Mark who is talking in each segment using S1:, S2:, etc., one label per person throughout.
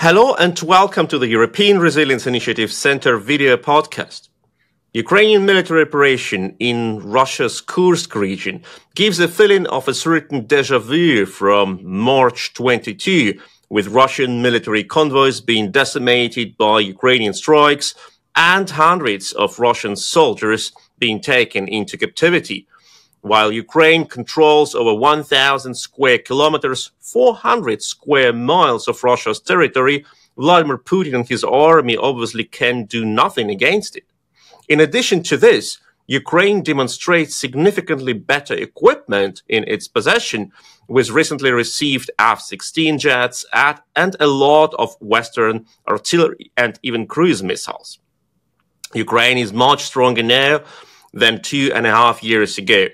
S1: Hello and welcome to the European Resilience Initiative Center video podcast. Ukrainian military operation in Russia's Kursk region gives a feeling of a certain déjà vu from March 22, with Russian military convoys being decimated by Ukrainian strikes and hundreds of Russian soldiers being taken into captivity. While Ukraine controls over 1,000 square kilometers, 400 square miles of Russia's territory, Vladimir Putin and his army obviously can do nothing against it. In addition to this, Ukraine demonstrates significantly better equipment in its possession, with recently received F-16 jets and a lot of Western artillery and even cruise missiles. Ukraine is much stronger now than 2.5 years ago.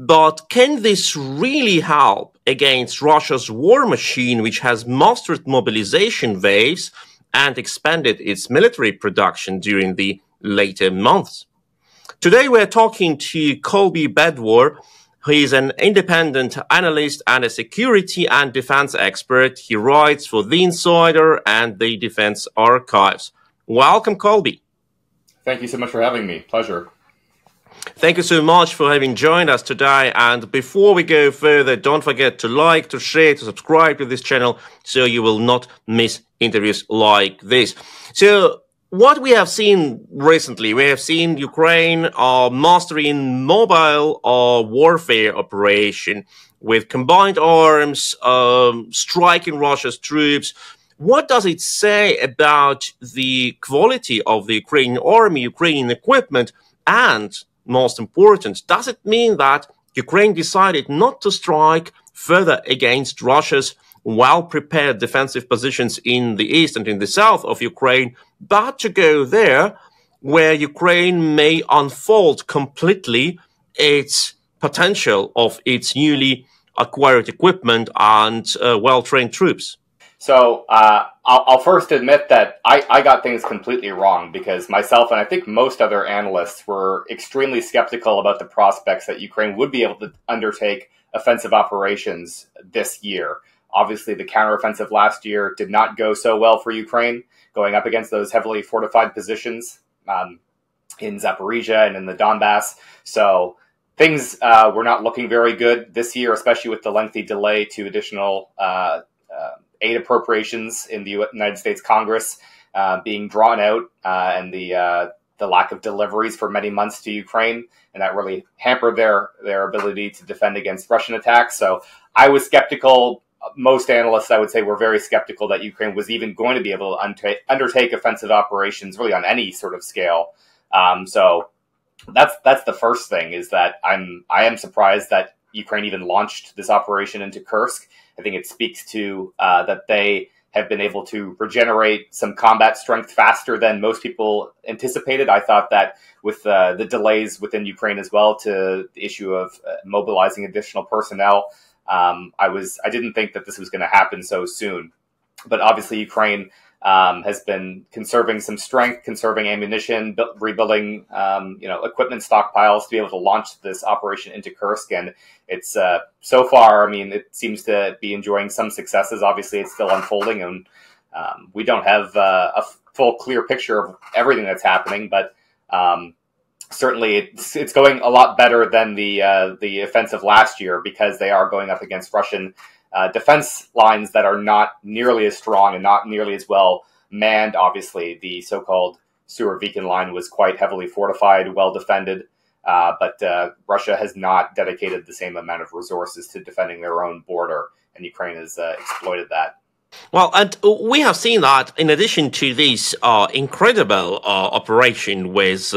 S1: But can this really help against Russia's war machine, which has mastered mobilization waves and expanded its military production during the later months? Today we're talking to Colby Badhwar, who is an independent analyst and a security and defense expert. He writes for The Insider and the Defense Archives. Welcome, Colby.
S2: Thank you so much for having me. Pleasure.
S1: Thank you so much for having joined us today. And before we go further, don't forget to like, to share, to subscribe to this channel so you will not miss interviews like this. So what we have seen recently, we have seen Ukraine mastering mobile warfare operation with combined arms, striking Russia's troops. What does it say about the quality of the Ukrainian army, Ukrainian equipment, and most important, does it mean that Ukraine decided not to strike further against Russia's well-prepared defensive positions in the east and in the south of Ukraine, but to go there where Ukraine may unfold completely its potential of its newly acquired equipment and well-trained troops?
S2: So I'll first admit that I got things completely wrong, because myself and I think most other analysts were extremely skeptical about the prospects that Ukraine would be able to undertake offensive operations this year. Obviously, the counteroffensive last year did not go so well for Ukraine, going up against those heavily fortified positions in Zaporizhia and in the Donbass. So things were not looking very good this year, especially with the lengthy delay to additional aid appropriations in the United States Congress being drawn out, and the lack of deliveries for many months to Ukraine, and that really hampered their ability to defend against Russian attacks. So I was skeptical. Most analysts, I would say, were very skeptical that Ukraine was even going to be able to undertake offensive operations really on any sort of scale. So that's the first thing, is that I am surprised that Ukraine even launched this operation into Kursk. I think it speaks to that they have been able to regenerate some combat strength faster than most people anticipated. I thought that with the delays within Ukraine as well to the issue of mobilizing additional personnel, I didn't think that this was going to happen so soon. But obviously Ukraine has been conserving some strength, conserving ammunition, rebuilding equipment stockpiles to be able to launch this operation into Kursk. And it's so far, I mean, it seems to be enjoying some successes. Obviously, it's still unfolding, and we don't have a full, clear picture of everything that's happening. But certainly, it's going a lot better than the offensive last year, because they are going up against Russian defense lines that are not nearly as strong and not nearly as well manned. Obviously, the so-called Surovikin line was quite heavily fortified, well defended, but Russia has not dedicated the same amount of resources to defending their own border, and Ukraine has exploited that.
S1: Well, and we have seen that in addition to this incredible operation with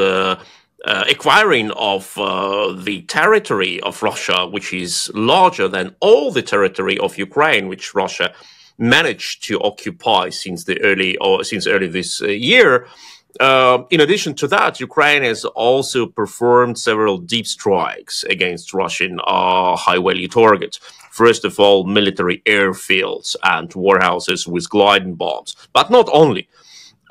S1: acquiring of the territory of Russia, which is larger than all the territory of Ukraine, which Russia managed to occupy since early this year. In addition to that, Ukraine has also performed several deep strikes against Russian high-value targets. First of all, military airfields and warehouses with gliding bombs, but not only.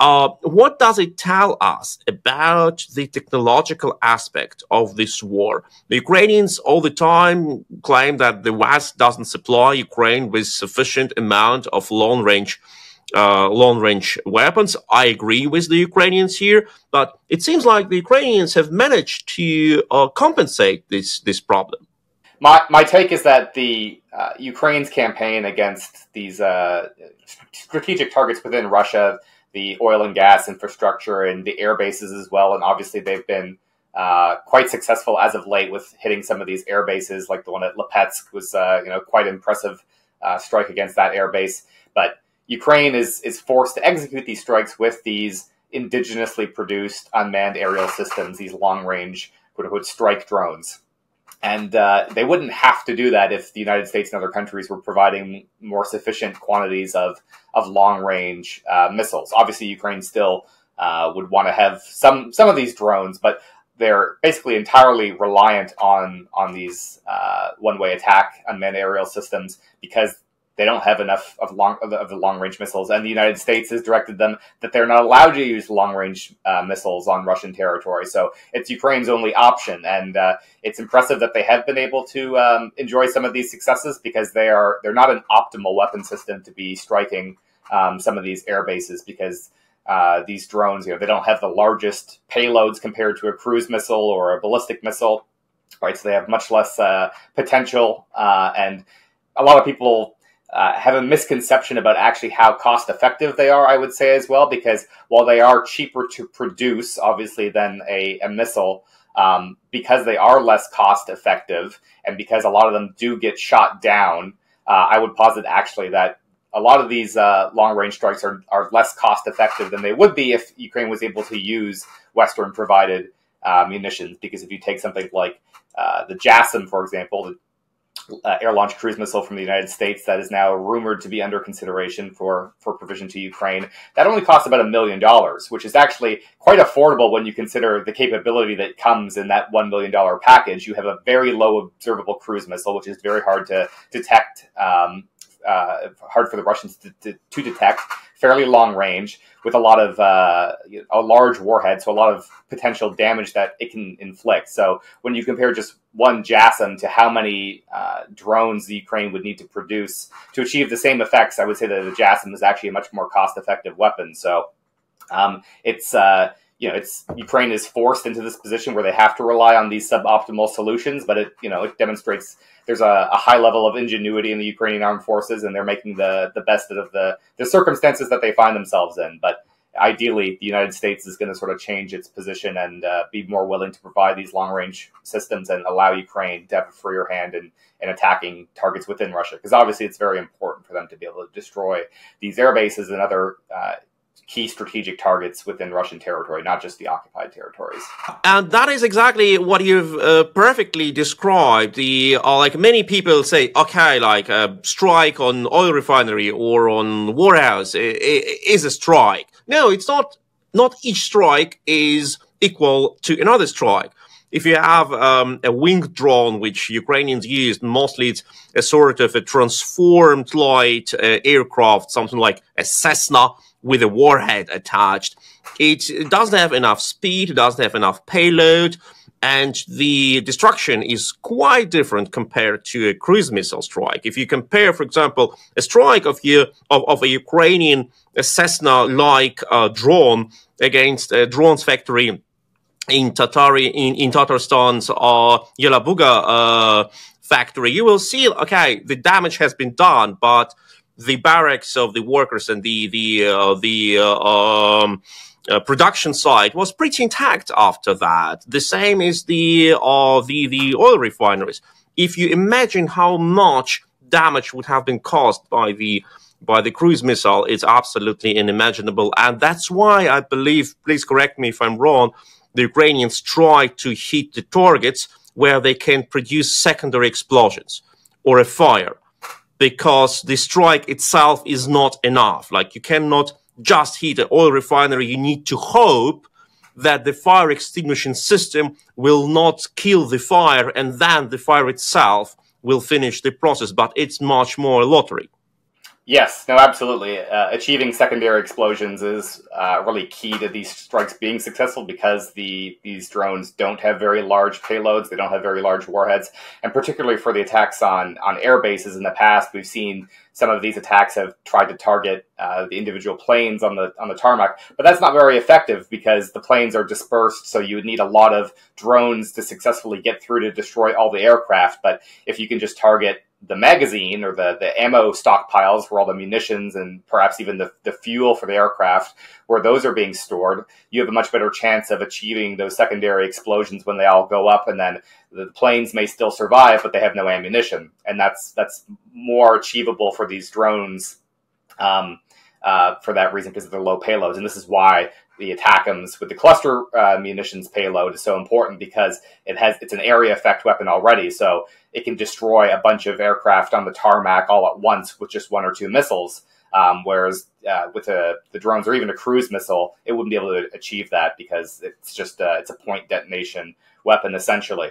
S1: What does it tell us about the technological aspect of this war? The Ukrainians all the time claim that the West doesn't supply Ukraine with sufficient amount of long-range long-range weapons. I agree with the Ukrainians here, but it seems like the Ukrainians have managed to compensate this problem.
S2: My take is that the Ukraine's campaign against these strategic targets within Russia, the oil and gas infrastructure and the air bases as well, and obviously they've been quite successful as of late with hitting some of these air bases, like the one at Lipetsk was quite impressive strike against that air base. But Ukraine is forced to execute these strikes with these indigenously produced unmanned aerial systems, these long-range, quote-unquote, strike drones. And they wouldn't have to do that if the United States and other countries were providing more sufficient quantities of long-range missiles. Obviously, Ukraine still would want to have some of these drones, but they're basically entirely reliant on these one-way attack unmanned aerial systems because they don't have enough of the long-range missiles, and the United States has directed them that they're not allowed to use long-range missiles on Russian territory. So it's Ukraine's only option, and it's impressive that they have been able to enjoy some of these successes because they're not an optimal weapon system to be striking some of these air bases because these drones, they don't have the largest payloads compared to a cruise missile or a ballistic missile, right? So they have much less potential, and a lot of people have a misconception about actually how cost effective they are, I would say as well, because while they are cheaper to produce, obviously, than a missile, because they are less cost effective and because a lot of them do get shot down, I would posit actually that a lot of these long-range strikes are less cost effective than they would be if Ukraine was able to use Western provided munitions. Because if you take something like the JASSM, for example, the air-launched cruise missile from the United States that is now rumored to be under consideration for provision to Ukraine, that only costs about $1 million, which is actually quite affordable when you consider the capability that comes in that $1 million package. You have a very low observable cruise missile, which is very hard to detect, hard for the Russians to detect, fairly long range, with a lot of a large warhead, so a lot of potential damage that it can inflict. So when you compare just one JASSM to how many drones the Ukraine would need to produce to achieve the same effects, I would say that the JASSM is actually a much more cost-effective weapon. So it's Ukraine is forced into this position where they have to rely on these suboptimal solutions, but it demonstrates there's a high level of ingenuity in the Ukrainian armed forces, and they're making the best of the circumstances that they find themselves in. But ideally, the United States is going to sort of change its position and be more willing to provide these long-range systems and allow Ukraine to have a freer hand in attacking targets within Russia, because obviously it's very important for them to be able to destroy these air bases and other key strategic targets within Russian territory, not just the occupied territories.
S1: And that is exactly what you've perfectly described. Like many people say, okay, like a strike on oil refinery or on warehouse is a strike. No, it's not. Not each strike is equal to another strike. If you have a winged drone, which Ukrainians use, mostly it's a sort of a transformed light aircraft, something like a Cessna, with a warhead attached. It doesn't have enough speed, it doesn't have enough payload, and the destruction is quite different compared to a cruise missile strike. If you compare, for example, a strike of a Ukrainian Cessna-like drone against a drones factory in Tatarstan's Yelabuga factory, you will see, okay, the damage has been done, but the barracks of the workers and the production site was pretty intact after that. The same is the oil refineries. If you imagine how much damage would have been caused by the cruise missile, it's absolutely unimaginable. And that's why I believe, please correct me if I'm wrong, the Ukrainians try to hit the targets where they can produce secondary explosions or a fire, because the strike itself is not enough. Like, you cannot just hit an oil refinery. You need to hope that the fire extinguishing system will not kill the fire, and then the fire itself will finish the process. But it's much more a lottery.
S2: Yes, no, absolutely. Achieving secondary explosions is really key to these strikes being successful because these drones don't have very large payloads, they don't have very large warheads, and particularly for the attacks on air bases in the past, we've seen some of these attacks have tried to target the individual planes on the tarmac, but that's not very effective because the planes are dispersed, so you would need a lot of drones to successfully get through to destroy all the aircraft. But if you can just target the magazine or the ammo stockpiles where all the munitions and perhaps even the fuel for the aircraft, where those are being stored, you have a much better chance of achieving those secondary explosions when they all go up, and then the planes may still survive, but they have no ammunition. And that's more achievable for these drones for that reason, because of their low payloads. And this is why the ATACMS with the cluster munitions payload is so important, because it's an area effect weapon already. So it can destroy a bunch of aircraft on the tarmac all at once with just one or two missiles. Whereas with the drones or even a cruise missile, it wouldn't be able to achieve that because it's just it's a point detonation weapon essentially.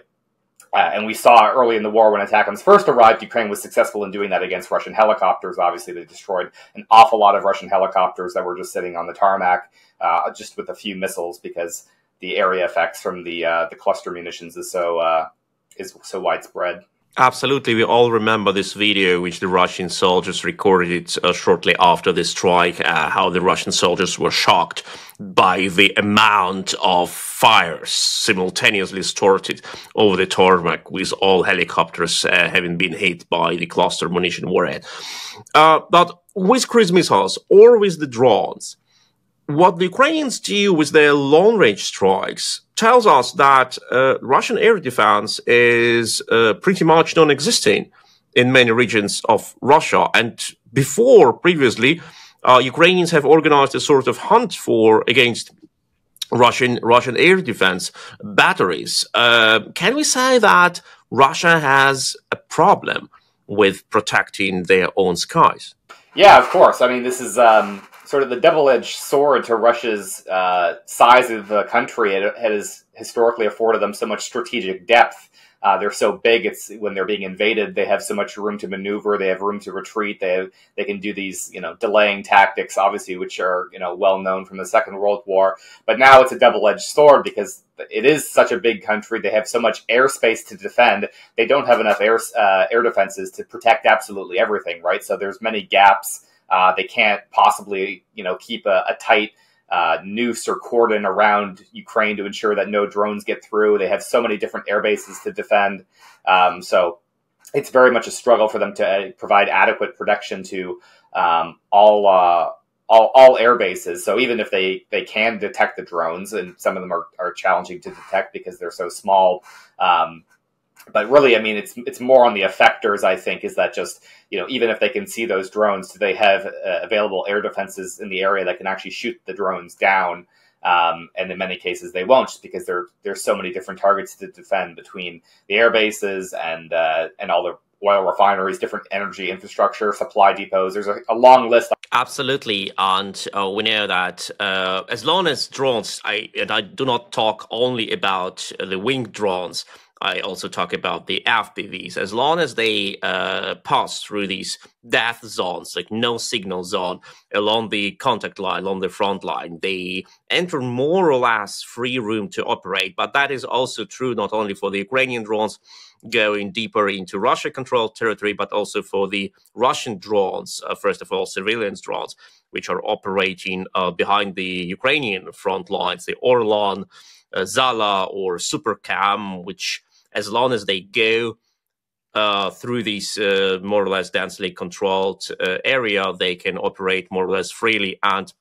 S2: And we saw early in the war when ATACMS first arrived, Ukraine was successful in doing that against Russian helicopters. Obviously, they destroyed an awful lot of Russian helicopters that were just sitting on the tarmac, just with a few missiles, because the area effects from the cluster munitions is so widespread.
S1: Absolutely. We all remember this video which the Russian soldiers recorded shortly after the strike, how the Russian soldiers were shocked by the amount of fires simultaneously started over the tarmac, with all helicopters having been hit by the cluster munition warhead. But with cruise missiles or with the drones, what the Ukrainians do with their long-range strikes tells us that Russian air defense is pretty much non-existent in many regions of Russia. And previously, Ukrainians have organized a sort of hunt against Russian air defense batteries. Can we say that Russia has a problem with protecting their own skies?
S2: Yeah, of course. I mean, this is sort of the double-edged sword to Russia's size of the country. It has historically afforded them so much strategic depth. They're so big. When they're being invaded, they have so much room to maneuver. They have room to retreat. They can do these, delaying tactics, obviously, which are, well known from the Second World War. But now it's a double-edged sword because it is such a big country. They have so much airspace to defend. They don't have enough air defenses to protect absolutely everything, right? So there's many gaps. They can't possibly, keep a tight noose or cordon around Ukraine to ensure that no drones get through. They have so many different air bases to defend. So it's very much a struggle for them to provide adequate protection to all air bases. So even if they can detect the drones, and some of them are challenging to detect because they're so small, but really, I mean, it's more on the effectors, I think, is that just, even if they can see those drones, do they have available air defenses in the area that can actually shoot the drones down? And in many cases, they won't, just because there's so many different targets to defend between the air bases and all the oil refineries, different energy infrastructure, supply depots. There's a long list.
S1: Absolutely. And we know that as long as drones, I do not talk only about the winged drones, I also talk about the FPVs. As long as they pass through these death zones, like no signal zone, along the contact line, along the front line, they enter more or less free room to operate. But that is also true not only for the Ukrainian drones going deeper into Russia-controlled territory, but also for the Russian drones, first of all, surveillance drones, which are operating behind the Ukrainian front lines, the Orlan, Zala, or Supercam, which, as long as they go through these more or less densely controlled area, they can operate more or less freely and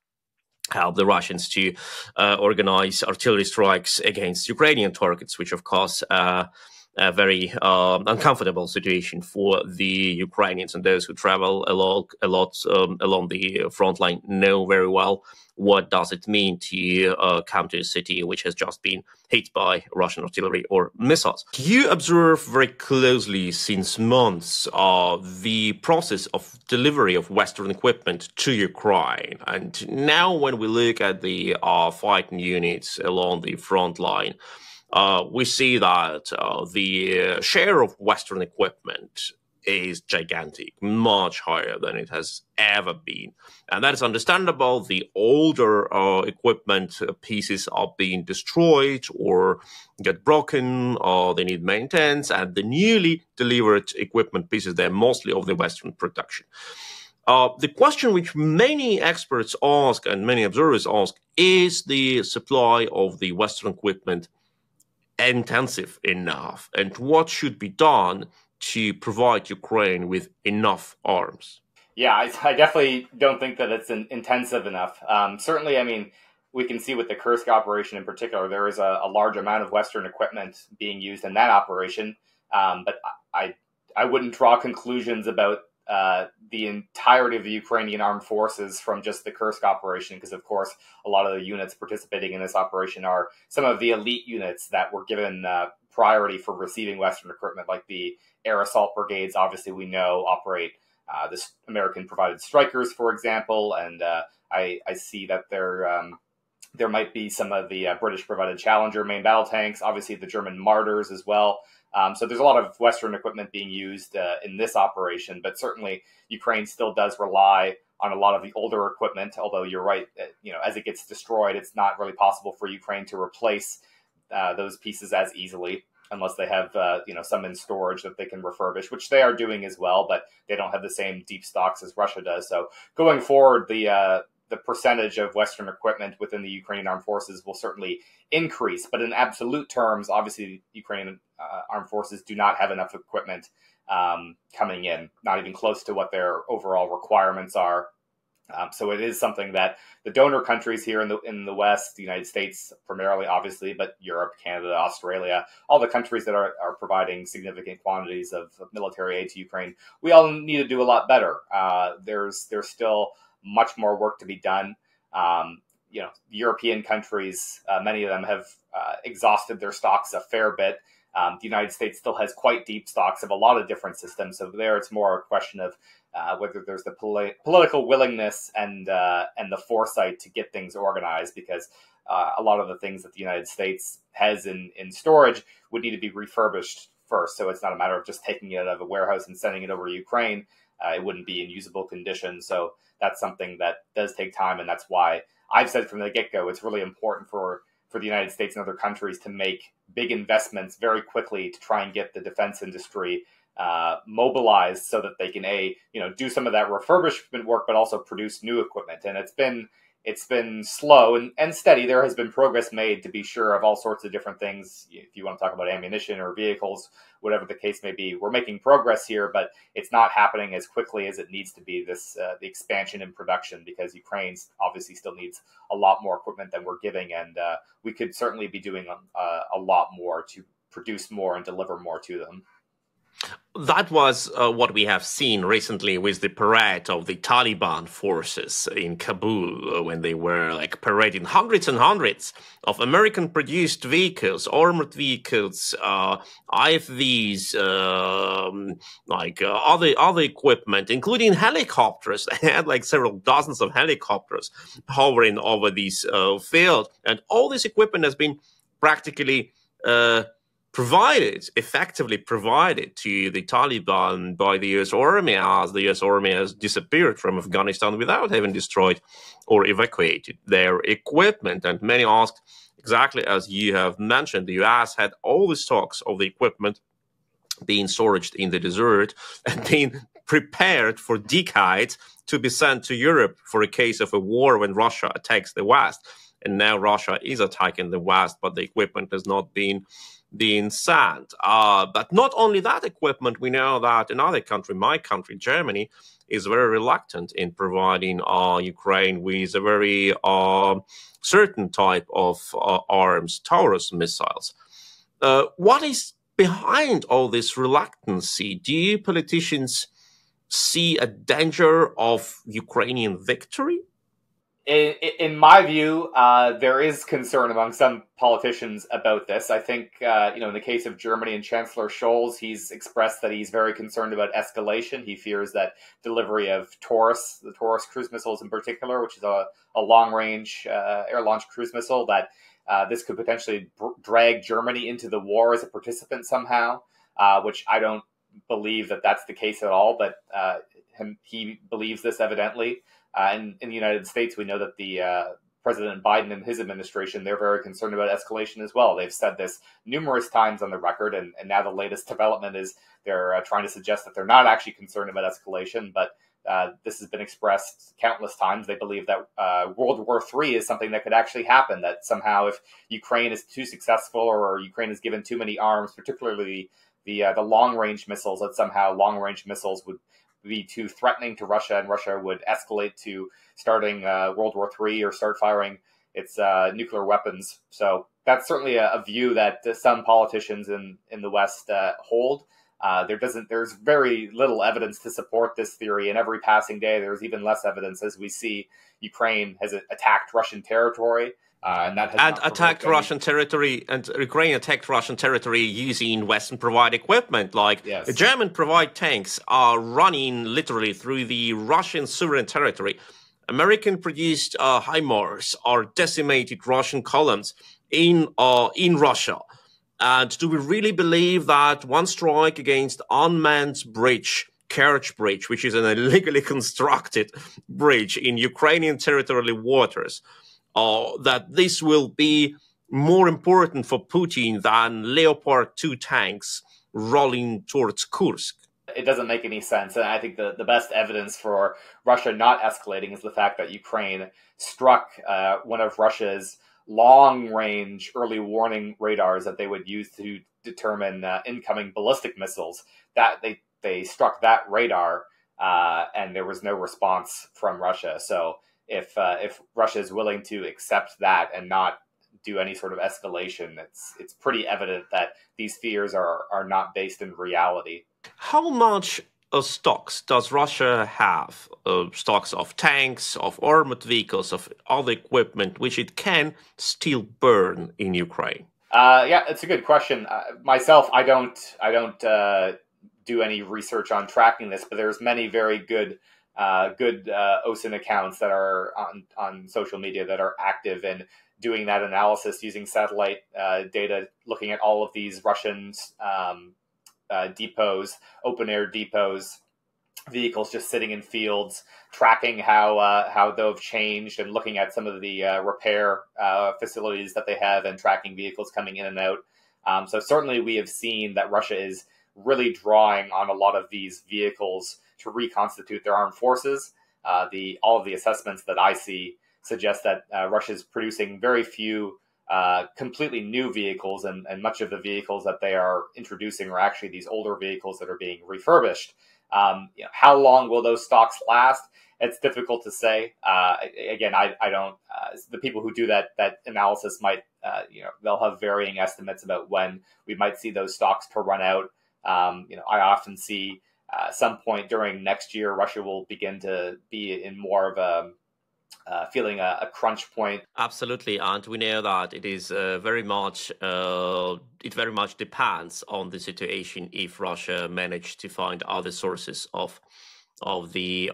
S1: help the Russians to organize artillery strikes against Ukrainian targets, which, of course, a very uncomfortable situation for the Ukrainians, and those who travel a lot along the front line know very well what does it mean to come to a city which has just been hit by Russian artillery or missiles. You observe very closely since months the process of delivery of Western equipment to Ukraine, and now when we look at the fighting units along the front line, we see that the share of Western equipment is gigantic, much higher than it has ever been. And that is understandable. The older equipment pieces are being destroyed or get broken, or they need maintenance. And the newly delivered equipment pieces, they're mostly of the Western production. The question which many experts ask and many observers ask, is the supply of the Western equipment intensive enough? And what should be done to provide Ukraine with enough arms?
S2: Yeah, I definitely don't think that it's intensive enough. Certainly, I mean, we can see with the Kursk operation in particular, there is a large amount of Western equipment being used in that operation. But I wouldn't draw conclusions about the entirety of the Ukrainian armed forces from just the Kursk operation, because, of course, a lot of the units participating in this operation are some of the elite units that were given priority for receiving Western equipment, like the air assault brigades. Obviously, we know operate the American-provided Strikers, for example, and I see that there might be some of the British-provided Challenger main battle tanks, obviously the German Martyrs as well. So there's a lot of Western equipment being used in this operation, but certainly Ukraine still does rely on a lot of the older equipment, although you're right, as it gets destroyed, it's not really possible for Ukraine to replace those pieces as easily, unless they have some in storage that they can refurbish, which they are doing as well, but they don't have the same deep stocks as Russia does. So going forward, the percentage of Western equipment within the Ukrainian armed forces will certainly increase. But in absolute terms, obviously, Ukrainian armed forces do not have enough equipment coming in, not even close to what their overall requirements are. So it is something that the donor countries here in the West, the United States primarily, obviously, but Europe, Canada, Australia, all the countries that are providing significant quantities of military aid to Ukraine, we all need to do a lot better. There's still much more work to be done. European countries, many of them have exhausted their stocks a fair bit. The United States still has quite deep stocks of a lot of different systems. So there, it's more a question of whether there's the political willingness and the foresight to get things organized, because a lot of the things that the United States has in storage would need to be refurbished first. So it's not a matter of just taking it out of a warehouse and sending it over to Ukraine. It wouldn't be in usable condition. So that's something that does take time. And that's why I've said from the get-go, it's really important for the United States and other countries to make big investments very quickly to try and get the defense industry mobilized so that they can do some of that refurbishment work, but also produce new equipment. And it's been slow and steady. There has been progress made, to be sure, of all sorts of different things. If you want to talk about ammunition or vehicles, whatever the case may be, we're making progress here, but it's not happening as quickly as it needs to be, the expansion in production, because Ukraine obviously still needs a lot more equipment than we're giving. And we could certainly be doing a lot more to produce more and deliver more to them.
S1: That was what we have seen recently with the parade of the Taliban forces in Kabul, when they were parading hundreds and hundreds of American-produced vehicles, armored vehicles, IFVs, other equipment, including helicopters. They had several dozens of helicopters hovering over this field, and all this equipment has been practically effectively provided to the Taliban by the U.S. Army, as the U.S. Army has disappeared from Afghanistan without having destroyed or evacuated their equipment. And many asked, exactly as you have mentioned, the U.S. had all the stocks of the equipment being stored in the desert and being prepared for decades to be sent to Europe for a case of a war when Russia attacks the West. And now Russia is attacking the West, but the equipment has not been sent. But not only that equipment, we know that another country, my country, Germany, is very reluctant in providing Ukraine with a very certain type of arms, Taurus missiles. What is behind all this reluctancy? Do you politicians see a danger of Ukrainian victory?
S2: In my view, there is concern among some politicians about this. I think, in the case of Germany and Chancellor Scholz, he's expressed that he's very concerned about escalation. He fears that delivery of Taurus, the Taurus cruise missiles in particular, which is a long-range air-launched cruise missile, that this could potentially drag Germany into the war as a participant somehow, which I don't believe that that's the case at all, but he believes this evidently. And in the United States, we know that the President Biden and his administration, they're very concerned about escalation as well. They've said this numerous times on the record, and now the latest development is they're trying to suggest that they're not actually concerned about escalation, but this has been expressed countless times. They believe that World War III is something that could actually happen, that somehow if Ukraine is too successful or Ukraine is given too many arms, particularly the long-range missiles, that somehow long-range missiles would be too threatening to Russia, and Russia would escalate to starting World War III or start firing its nuclear weapons. So that's certainly a view that some politicians in the West hold. There's very little evidence to support this theory, and every passing day there's even less evidence as we see Ukraine has attacked Russian territory. And
S1: attacked Russian territory, and Ukraine attacked Russian territory using Western-provided equipment. Like the German-provided tanks are running literally through the Russian sovereign territory. American-produced HIMARS are decimated Russian columns in Russia. And do we really believe that one strike against unmanned bridge, Kerch Bridge, which is an illegally constructed bridge in Ukrainian territorial waters, that this will be more important for Putin than Leopard 2 tanks rolling towards Kursk?
S2: It doesn't make any sense. And I think the best evidence for Russia not escalating is the fact that Ukraine struck one of Russia's long-range early warning radars that they would use to determine incoming ballistic missiles. That they struck that radar, and there was no response from Russia. So if Russia is willing to accept that and not do any sort of escalation, it's pretty evident that these fears are not based in reality.
S1: How much stocks does Russia have? Stocks of tanks, of armored vehicles, of other equipment which it can still burn in Ukraine?
S2: Yeah, it's a good question. Myself, I don't do any research on tracking this, but there's many very good OSINT accounts that are on social media that are active in doing that analysis using satellite data, looking at all of these Russian depots, open air depots, vehicles just sitting in fields, tracking how they've changed, and looking at some of the repair facilities that they have, and tracking vehicles coming in and out. So certainly we have seen that Russia is really drawing on a lot of these vehicles to reconstitute their armed forces. All of the assessments that I see suggest that Russia is producing very few completely new vehicles, and much of the vehicles that they are introducing are actually these older vehicles that are being refurbished. How long will those stocks last? It's difficult to say. Again, I don't. The people who do that analysis might, they'll have varying estimates about when we might see those stocks to run out. I often see some point during next year, Russia will begin to be in more of a feeling a crunch point.
S1: Absolutely, and we know that it is very much depends on the situation. If Russia managed to find other sources of the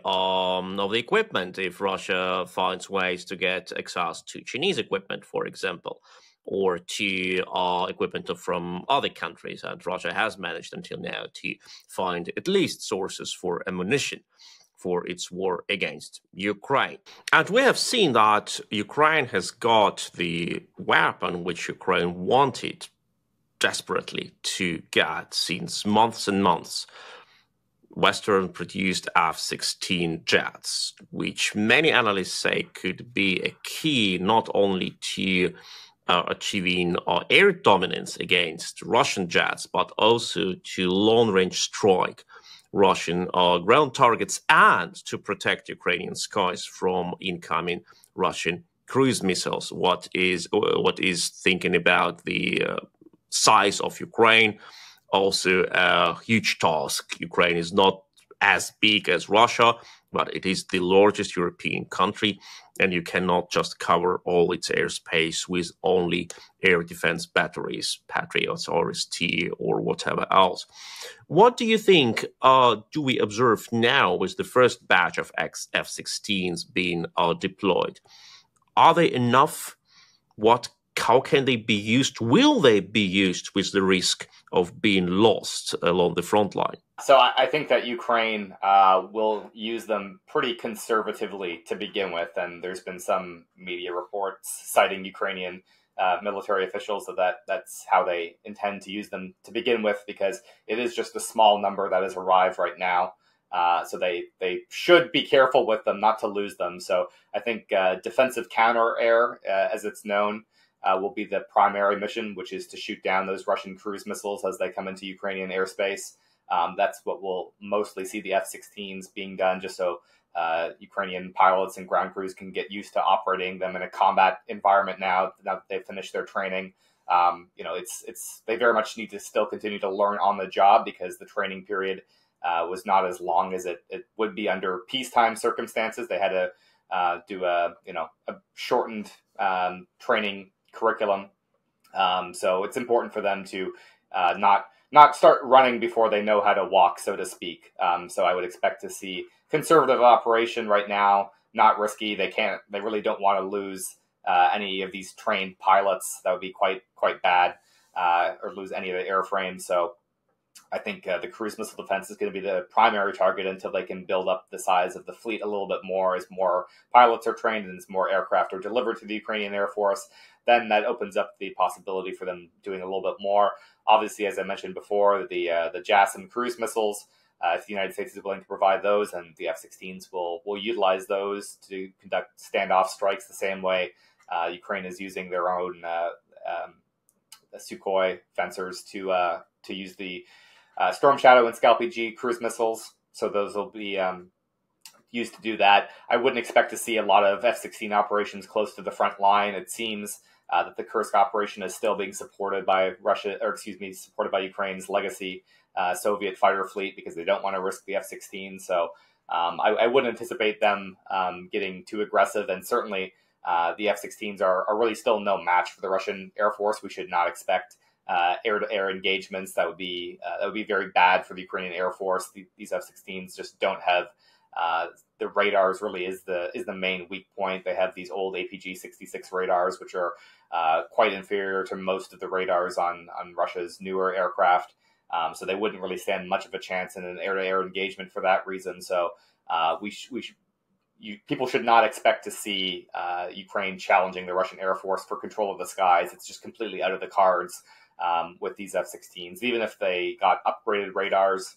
S1: equipment, if Russia finds ways to get access to Chinese equipment, for example, or to equipment from other countries, and Russia has managed until now to find at least sources for ammunition for its war against Ukraine. And we have seen that Ukraine has got the weapon which Ukraine wanted desperately to get since months and months. Western-produced F-16 jets, which many analysts say could be a key not only to achieving air dominance against Russian jets, but also to long-range strike Russian ground targets and to protect Ukrainian skies from incoming Russian cruise missiles. What is thinking about the size of Ukraine? Also a huge task. Ukraine is not as big as Russia, but it is the largest European country, and you cannot just cover all its airspace with only air defense batteries, Patriots, RST, or whatever else. What do you think do we observe now with the first batch of F-16s being deployed? Are they enough? How can they be used? Will they be used with the risk of being lost along the front line?
S2: So I think that Ukraine will use them pretty conservatively to begin with, and there's been some media reports citing Ukrainian military officials that's how they intend to use them to begin with, because it is just a small number that has arrived right now. So they should be careful with them, not to lose them. So I think defensive counter-air, as it's known, will be the primary mission, which is to shoot down those Russian cruise missiles as they come into Ukrainian airspace. That's what we'll mostly see the F-16s being done, just so Ukrainian pilots and ground crews can get used to operating them in a combat environment now that they've finished their training. They very much need to still continue to learn on the job, because the training period was not as long as it would be under peacetime circumstances. They had to do a shortened training curriculum. So it's important for them to not start running before they know how to walk, so to speak. So I would expect to see conservative operation right now, not risky. They really don't want to lose any of these trained pilots. That would be quite bad, or lose any of the airframes. So I think the cruise missile defense is going to be the primary target until they can build up the size of the fleet a little bit more, as more pilots are trained and as more aircraft are delivered to the Ukrainian Air Force. Then that opens up the possibility for them doing a little bit more. Obviously, as I mentioned before, the JASSM cruise missiles, if the United States is willing to provide those, and the F-16s will utilize those to conduct standoff strikes the same way Ukraine is using their own Sukhoi fencers to use the Storm Shadow and Scalpy G cruise missiles. So those will be used to do that. I wouldn't expect to see a lot of F-16 operations close to the front line. It seems that the Kursk operation is still being supported by supported by Ukraine's legacy Soviet fighter fleet, because they don't want to risk the F-16. So I wouldn't anticipate them getting too aggressive, and certainly the F-16s are really still no match for the Russian Air Force. We should not expect air-to-air engagements. That would be very bad for the Ukrainian Air Force. These F-16s just don't have the radars. Really is the main weak point. They have these old APG-66 radars, which are quite inferior to most of the radars on Russia's newer aircraft. So they wouldn't really stand much of a chance in an air-to-air engagement for that reason. So people should not expect to see Ukraine challenging the Russian Air Force for control of the skies. It's just completely out of the cards with these F-16s. Even if they got upgraded radars,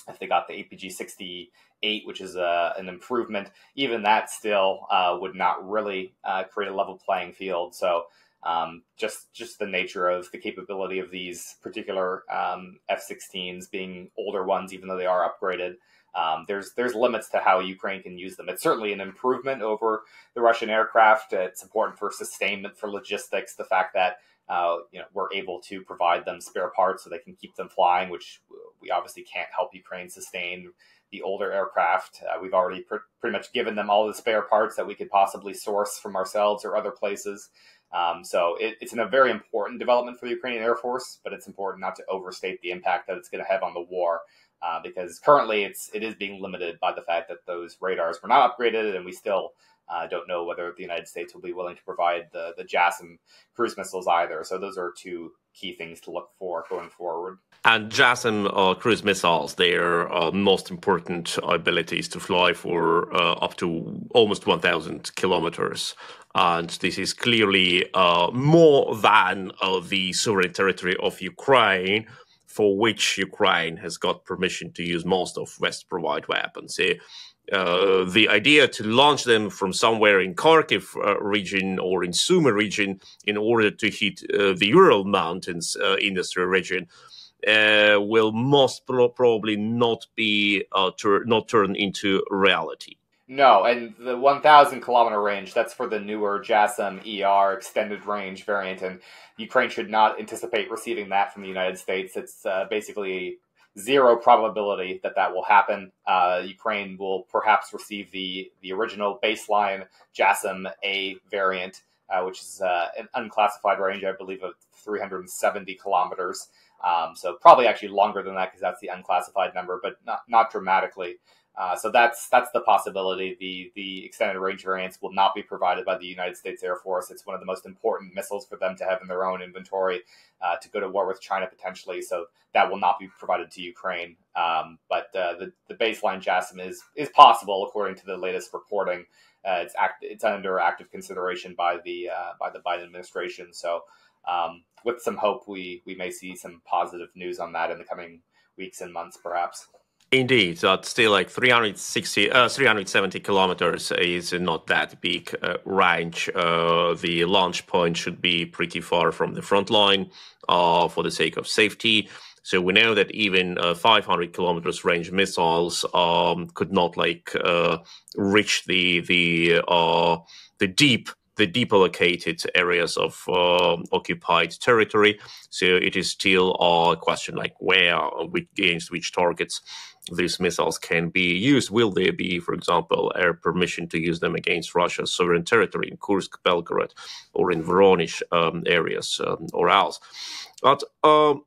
S2: if they got the APG-68, which is an improvement, even that still would not really create a level playing field. So just the nature of the capability of these particular F-16s being older ones, even though they are upgraded, there's limits to how Ukraine can use them. It's certainly an improvement over the Russian aircraft. It's important for sustainment, for logistics, the fact that we're able to provide them spare parts so they can keep them flying, which we obviously can't help Ukraine sustain the older aircraft. We've already pretty much given them all the spare parts that we could possibly source from ourselves or other places. So it's a very important development for the Ukrainian Air Force, but it's important not to overstate the impact that it's going to have on the war, because currently it is being limited by the fact that those radars were not upgraded, and we still don't know whether the United States will be willing to provide the JASSM cruise missiles either. So those are two key things to look for going forward.
S1: And JASSM cruise missiles, their most important abilities to fly for up to almost 1,000 kilometers. And this is clearly more than the sovereign territory of Ukraine, for which Ukraine has got permission to use most of West-provided weapons. The idea to launch them from somewhere in Kharkiv region or in Sumy region in order to hit the Ural Mountains industry region will most probably not be not turn into reality.
S2: No, and the 1,000 kilometer range, that's for the newer JASSM ER extended range variant, and Ukraine should not anticipate receiving that from the United States. It's basically zero probability that will happen. Ukraine will perhaps receive the original baseline JASSM A variant, which is an unclassified range, I believe, of 370 kilometers. So probably actually longer than that, because that's the unclassified number, but not dramatically. So that's the possibility. The extended range variants will not be provided by the United States Air Force. It's one of the most important missiles for them to have in their own inventory to go to war with China potentially. So that will not be provided to Ukraine. But the baseline JASSM is possible according to the latest reporting. It's under active consideration by the Biden administration. So with some hope, we may see some positive news on that in the coming weeks and months, perhaps.
S1: Indeed, but still like 370 kilometers is not that big range. The launch point should be pretty far from the front line for the sake of safety. So we know that even 500 kilometers range missiles could not reach the deeper located areas of occupied territory. So it is still a question like where, against which targets these missiles can be used. Will there be, for example, air permission to use them against Russia's sovereign territory in Kursk, Belgorod, or in Voronezh areas or else? But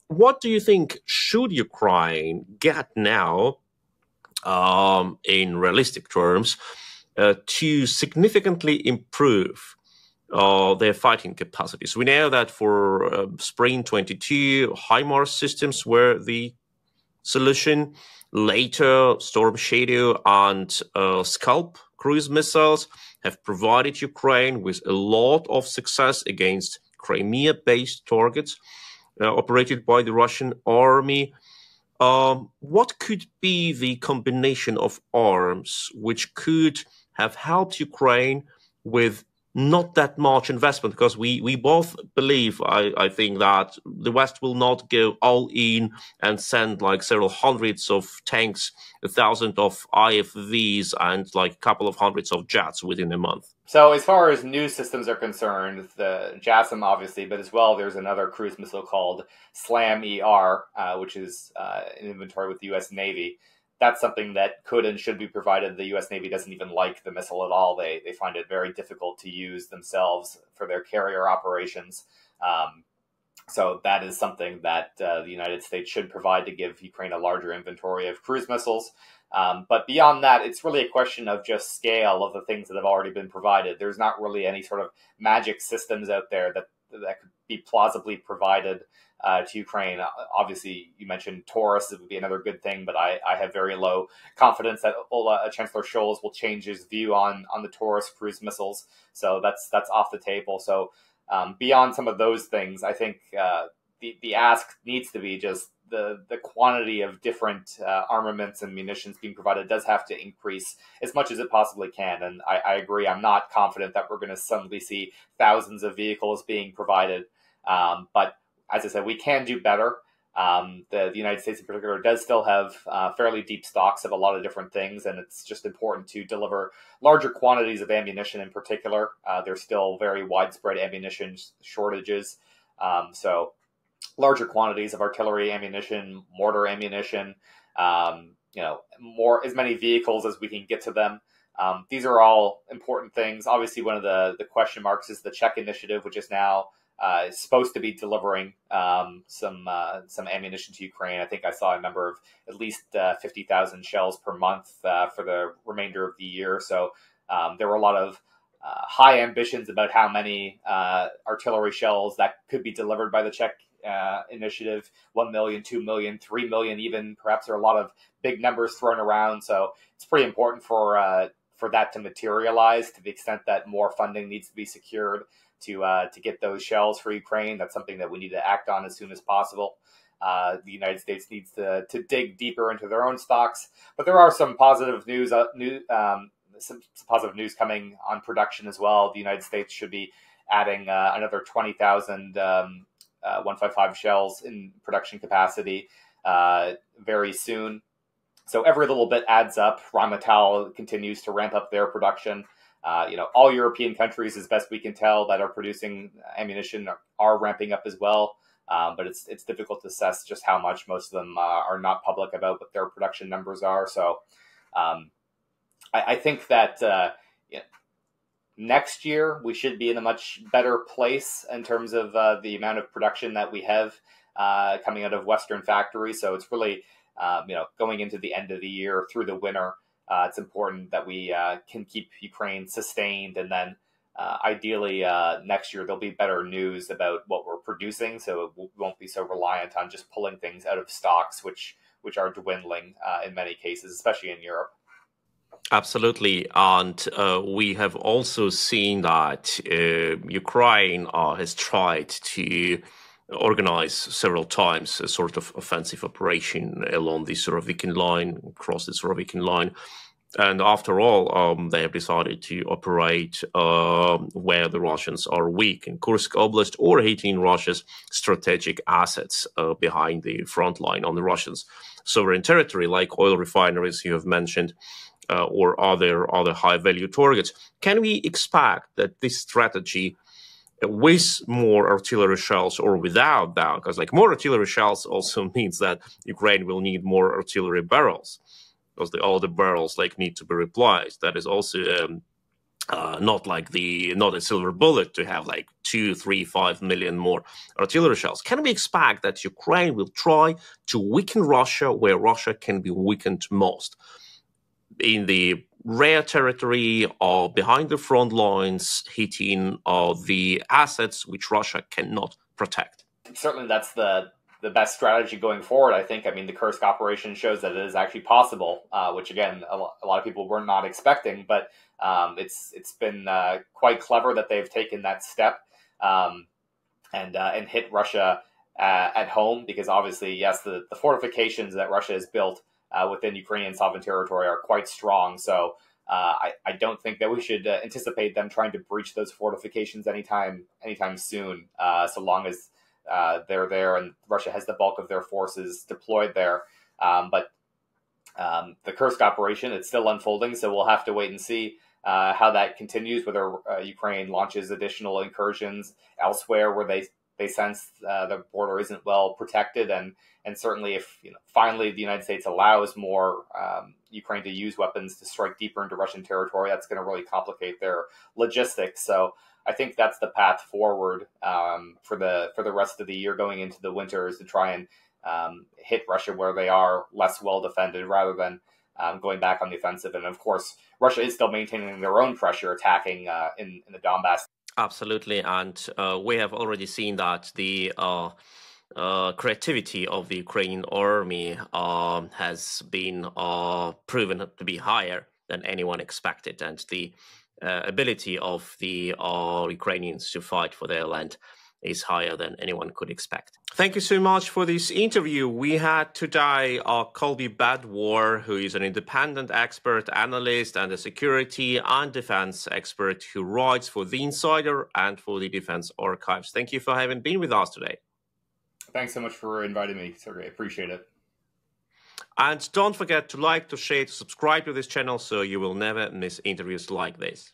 S1: what do you think should Ukraine get now in realistic terms to significantly improve their fighting capacities? We know that for Spring 22, HIMARS systems were the solution. Later, Storm Shadow and Scalp cruise missiles have provided Ukraine with a lot of success against Crimea-based targets operated by the Russian army. What could be the combination of arms which could have helped Ukraine with not that much investment? Because we both believe, I think, that the West will not go all in and send like several hundreds of tanks, 1,000 of IFVs, and like a couple of hundreds of jets within a month.
S2: So as far as new systems are concerned, the JASSM obviously, but as well there's another cruise missile called SLAM-ER, which is in inventory with the U.S. Navy. That's something that could and should be provided. The U.S. Navy doesn't even like the missile at all. They find it very difficult to use themselves for their carrier operations. So that is something that the United States should provide to give Ukraine a larger inventory of cruise missiles. But beyond that, it's really a question of just scale of the things that have already been provided. There's not really any sort of magic systems out there that could be plausibly provided to Ukraine. Obviously, you mentioned Taurus. It would be another good thing, but I have very low confidence that Chancellor Scholz will change his view on the Taurus cruise missiles. So that's off the table. So beyond some of those things, I think the ask needs to be just the quantity of different armaments and munitions being provided does have to increase as much as it possibly can. And I agree, I'm not confident that we're going to suddenly see thousands of vehicles being provided. But as I said, we can do better. The United States in particular does still have fairly deep stocks of a lot of different things, and it's just important to deliver larger quantities of ammunition in particular. There's still very widespread ammunition shortages. So larger quantities of artillery ammunition, mortar ammunition, as many vehicles as we can get to them. These are all important things. Obviously, one of the question marks is the Czech initiative, which is now is supposed to be delivering some ammunition to Ukraine. I think I saw a number of at least 50,000 shells per month for the remainder of the year. So there were a lot of high ambitions about how many artillery shells that could be delivered by the Czech initiative. 1 million, 2 million, 3 million even. Perhaps there are a lot of big numbers thrown around. So it's pretty important for that to materialize to the extent that more funding needs to be secured to get those shells for Ukraine. That's something that we need to act on as soon as possible. The United States needs to dig deeper into their own stocks, but there are some positive news. Some positive news coming on production as well. The United States should be adding another 20,000 155 shells in production capacity very soon. So every little bit adds up. Rheinmetall continues to ramp up their production. All European countries, as best we can tell, that are producing ammunition are ramping up as well. But it's difficult to assess just how much. Most of them are not public about what their production numbers are. So I think that next year we should be in a much better place in terms of the amount of production that we have coming out of Western factories. So it's really going into the end of the year through the winter. it's important that we can keep Ukraine sustained, and then ideally next year there'll be better news about what we're producing, so it won't be so reliant on just pulling things out of stocks, which are dwindling in many cases, especially in Europe.
S1: Absolutely. And we have also seen that Ukraine has tried to organize several times a sort of offensive operation along the Surovikin line, across the Surovikin line. And after all, they have decided to operate where the Russians are weak, in Kursk Oblast, or hitting Russia's strategic assets behind the front line on the Russians' sovereign territory, like oil refineries you have mentioned, or other high-value targets. Can we expect that this strategy, with more artillery shells or without that, because like more artillery shells also means that Ukraine will need more artillery barrels, because all the barrels need to be replaced. That is also not a silver bullet to have 2, 3, 5 million more artillery shells. Can we expect that Ukraine will try to weaken Russia where Russia can be weakened most? In the rear territory or behind the front lines, hitting the assets which Russia cannot protect?
S2: Certainly that's the best strategy going forward, I think. I mean, the Kursk operation shows that it is actually possible, which again, a lot of people were not expecting, but it's been quite clever that they've taken that step and hit Russia at home, because obviously, yes, the fortifications that Russia has built within Ukrainian sovereign territory are quite strong. So I don't think that we should anticipate them trying to breach those fortifications anytime soon, so long as they're there and Russia has the bulk of their forces deployed there. But the Kursk operation, it's still unfolding, so we'll have to wait and see how that continues, whether Ukraine launches additional incursions elsewhere where they sense the border isn't well protected, and certainly if finally the United States allows more Ukraine to use weapons to strike deeper into Russian territory, that's going to really complicate their logistics. So I think that's the path forward for the rest of the year going into the winter, is to try and hit Russia where they are less well defended, rather than going back on the offensive. And of course, Russia is still maintaining their own pressure, attacking in the Donbass.
S1: Absolutely, and we have already seen that the creativity of the Ukrainian army has been proven to be higher than anyone expected, and the ability of the Ukrainians to fight for their land is higher than anyone could expect. Thank you so much for this interview. We had today Colby Badhwar, who is an independent expert, analyst, and a security and defense expert who writes for The Insider and for the Defense Archives. Thank you for having been with us today.
S2: Thanks so much for inviting me, Sergey. Appreciate it.
S1: And don't forget to like, to share, to subscribe to this channel so you will never miss interviews like this.